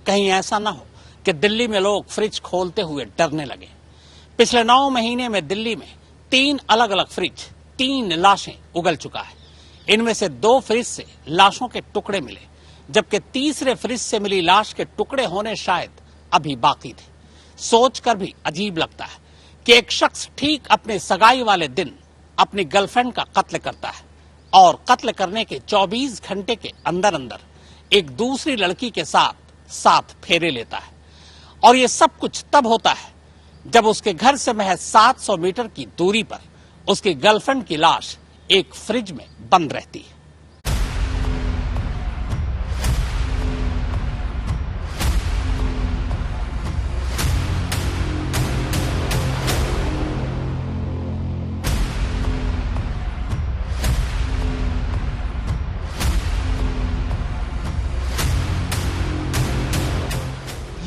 कहीं ऐसा ना हो कि दिल्ली में लोग फ्रिज खोलते हुए डरने लगे। पिछले 9 महीने में दिल्ली में 3 अलग अलग फ्रिज, 3 लाशें उगल चुका है। इनमें से 2 फ्रिज से लाशों के टुकड़े मिले, जबकि तीसरे फ्रिज से मिली लाश के टुकड़े होने शायद अभी बाकी थे। सोचकर भी अजीब लगता है कि एक शख्स ठीक अपने सगाई वाले दिन अपनी गर्लफ्रेंड का कत्ल करता है और कत्ल करने के 24 घंटे के अंदर अंदर एक दूसरी लड़की के साथ फेरे लेता है। और ये सब कुछ तब होता है जब उसके घर से महज 700 मीटर की दूरी पर उसकी गर्लफ्रेंड की लाश एक फ्रिज में बंद रहती है।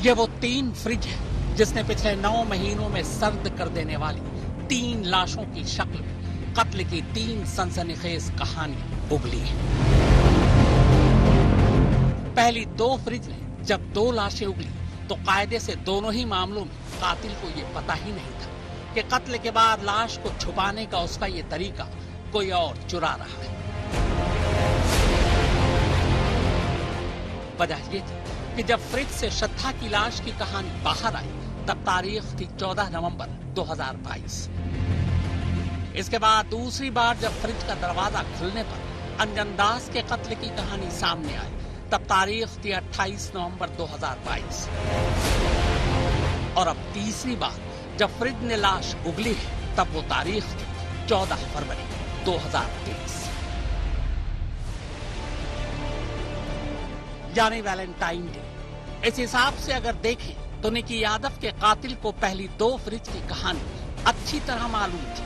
ये वो 3 फ्रिज है जिसने पिछले 9 महीनों में सर्द कर देने वाली 3 लाशों की शक्ल में कत्ल की 3 सनसनीखेज कहानियां उगली हैं। पहली 2 फ्रिज में जब 2 लाशें उगली तो कायदे से दोनों ही मामलों में कातिल को ये पता ही नहीं था कि कत्ल के बाद लाश को छुपाने का उसका ये तरीका कोई और चुरा रहा है। वजह ये थी कि जब फ्रिज से श्रद्धा की लाश की कहानी बाहर आई तब तारीख थी 14 नवंबर 2022। इसके बाद दूसरी बार जब फ्रिज का दरवाजा खुलने पर अंजन दास के कत्ल की कहानी सामने आई तब तारीख थी 28 नवंबर 2022। और अब तीसरी बार जब फ्रिज ने लाश उगली है तब वो तारीख थी 14 फरवरी 2023, यानी वैलेंटाइन डे। इस हिसाब से अगर देखें तो निकी यादव के कातिल को पहली 2 फ्रिज की कहानी अच्छी तरह मालूम थी।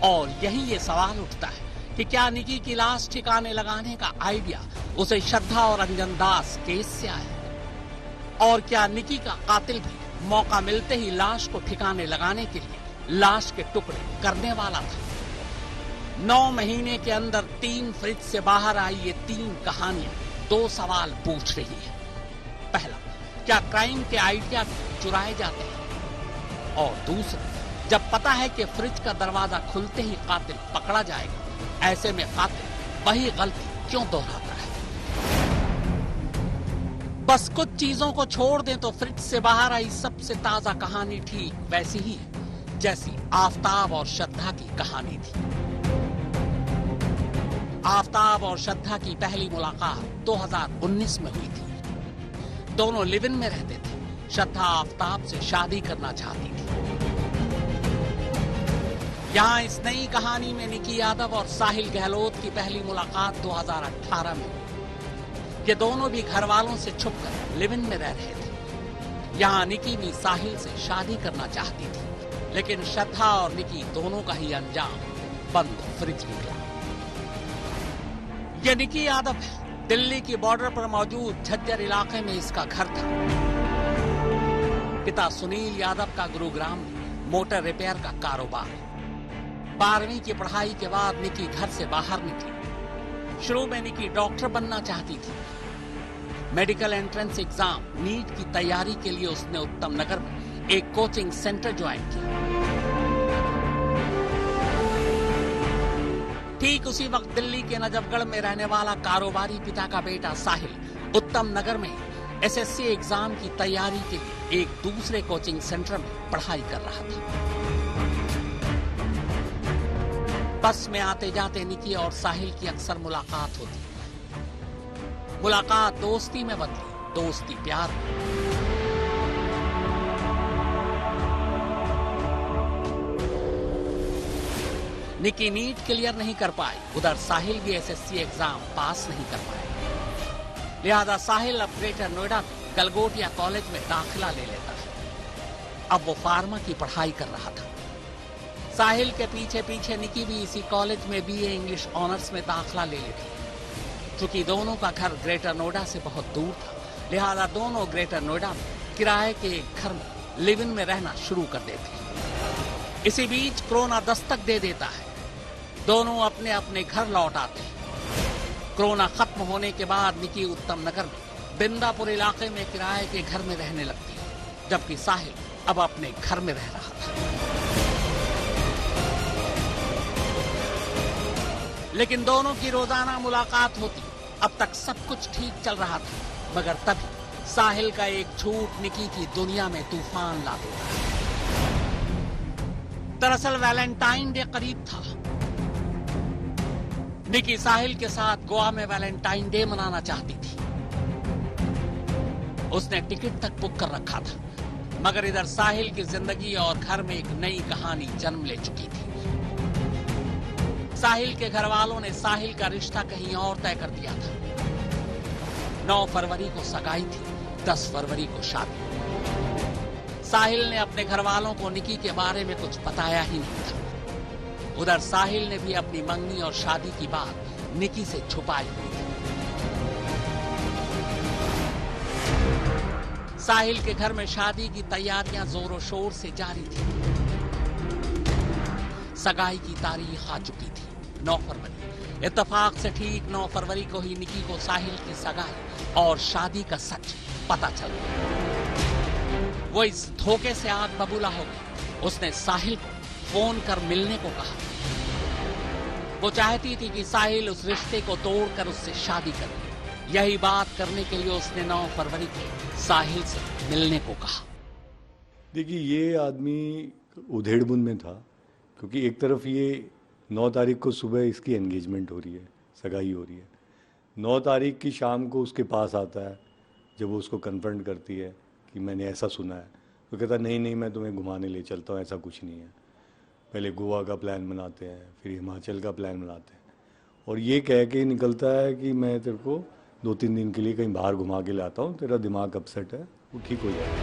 और यही ये सवाल उठता है कि क्या निकी की लाश ठिकाने लगाने का आइडिया उसे श्रद्धा और अंजन दास केस से आया? और क्या निकी का कातिल भी मौका मिलते ही लाश को ठिकाने लगाने के लिए लाश के टुकड़े करने वाला था? 9 महीने के अंदर 3 फ्रिज से बाहर आई ये 3 कहानियां 2 सवाल पूछ रही है। पहला, क्या क्राइम के आइडिया चुराए जाते हैं? और दूसरा, जब पता है कि फ्रिज का दरवाजा खुलते ही कातिल पकड़ा जाएगा, ऐसे में कातिल वही गलती क्यों दोहराता है? बस कुछ चीजों को छोड़ दें तो फ्रिज से बाहर आई सबसे ताजा कहानी ठीक वैसी ही है जैसी आफताब और श्रद्धा की कहानी थी। आफताब और श्रद्धा की पहली मुलाकात 2019 में हुई थी। दोनों लिव इन में रहते थे। श्रद्धा आफताब से शादी करना चाहती थी। यहाँ इस नई कहानी में निकी यादव और साहिल गहलोत की पहली मुलाकात 2018 में हुई। ये दोनों भी घर वालों से छुपकर लिव इन में रह रहे थे। यहाँ निकी भी साहिल से शादी करना चाहती थी, लेकिन श्रद्धा और निकी दोनों का ही अंजाम बंद फ्रिज निकला। ये निकी यादव है। दिल्ली की बॉर्डर पर मौजूद झज्जर इलाके में इसका घर था। पिता सुनील यादव का गुरुग्राम में मोटर रिपेयर का कारोबार है। 12वीं की पढ़ाई के बाद निकी घर से बाहर निकली। शुरू में निकी डॉक्टर बनना चाहती थी। मेडिकल एंट्रेंस एग्जाम नीट की तैयारी के लिए उसने उत्तम नगर में एक कोचिंग सेंटर ज्वाइन किया। ठीक उसी वक्त दिल्ली के नजफगढ़ में रहने वाला कारोबारी पिता का बेटा साहिल उत्तम नगर में एसएससी एग्जाम की तैयारी के लिए एक दूसरे कोचिंग सेंटर में पढ़ाई कर रहा था। बस में आते जाते निकी और साहिल की अक्सर मुलाकात होती। मुलाकात दोस्ती में बदली, दोस्ती प्यार में। निकी नीट क्लियर नहीं कर पाई, उधर साहिल भी एसएससी एग्जाम पास नहीं कर पाए। लिहाजा साहिल अब ग्रेटर नोएडा में गलगोटिया कॉलेज में दाखिला ले लेता है। अब वो फार्मा की पढ़ाई कर रहा था। साहिल के पीछे पीछे निकी भी इसी कॉलेज में बीए इंग्लिश ऑनर्स में दाखिला ले लेती। चूंकि दोनों का घर ग्रेटर नोएडा से बहुत दूर था, लिहाजा दोनों ग्रेटर नोएडा में किराए के एक घर में लिव इन में रहना शुरू कर देते। इसी बीच कोरोना दस्तक दे देता है। दोनों अपने अपने घर लौट आते हैं। कोरोना खत्म होने के बाद निकी उत्तम नगर में बिंदापुर इलाके में किराए के घर में रहने लगती है, जबकि साहिल अब अपने घर में रह रहा था। लेकिन दोनों की रोजाना मुलाकात होती। अब तक सब कुछ ठीक चल रहा था, मगर तभी साहिल का एक झूठ निकी की दुनिया में तूफान ला देता। दरअसल वैलेंटाइन डे करीब था। निकी साहिल के साथ गोवा में वैलेंटाइन डे मनाना चाहती थी। उसने टिकट तक बुक कर रखा था, मगर इधर साहिल की जिंदगी और घर में एक नई कहानी जन्म ले चुकी थी। साहिल के घर वालों ने साहिल का रिश्ता कहीं और तय कर दिया था। 9 फरवरी को सगाई थी, 10 फरवरी को शादी। साहिल ने अपने घर वालों को निकी के बारे में कुछ बताया ही नहीं था। उधर साहिल ने भी अपनी मंगनी और शादी की बात निकी से छुपाई हुई थी। साहिल के घर में शादी की तैयारियां जोरों शोर से जारी थी। सगाई की तारीख आ चुकी थी, 9 फरवरी। इत्तेफाक से ठीक 9 फरवरी को ही निकी को साहिल की सगाई और शादी का सच पता चल गया। वो इस धोखे से आग बबूला हो गई। उसने साहिल को फोन कर मिलने को कहा। वो चाहती थी कि साहिल उस रिश्ते को तोड़कर उससे शादी करे। यही बात करने के लिए उसने 9 फरवरी को साहिल से मिलने को कहा। देखिए, ये आदमी उधेड़बुन में था, क्योंकि एक तरफ ये 9 तारीख को सुबह इसकी एंगेजमेंट हो रही है, सगाई हो रही है। 9 तारीख की शाम को उसके पास आता है। जब वो उसको कन्फ्रंट करती है कि मैंने ऐसा सुना है, तो कहता नहीं नहीं, मैं तुम्हें घुमाने ले चलता हूँ, ऐसा कुछ नहीं है। पहले गोवा का प्लान बनाते हैं, फिर हिमाचल का प्लान बनाते हैं, और ये कह के निकलता है कि मैं तेरे को 2-3 दिन के लिए कहीं बाहर घुमा के लाता हूँ, तेरा दिमाग अपसेट है, वो ठीक हो जाएगा।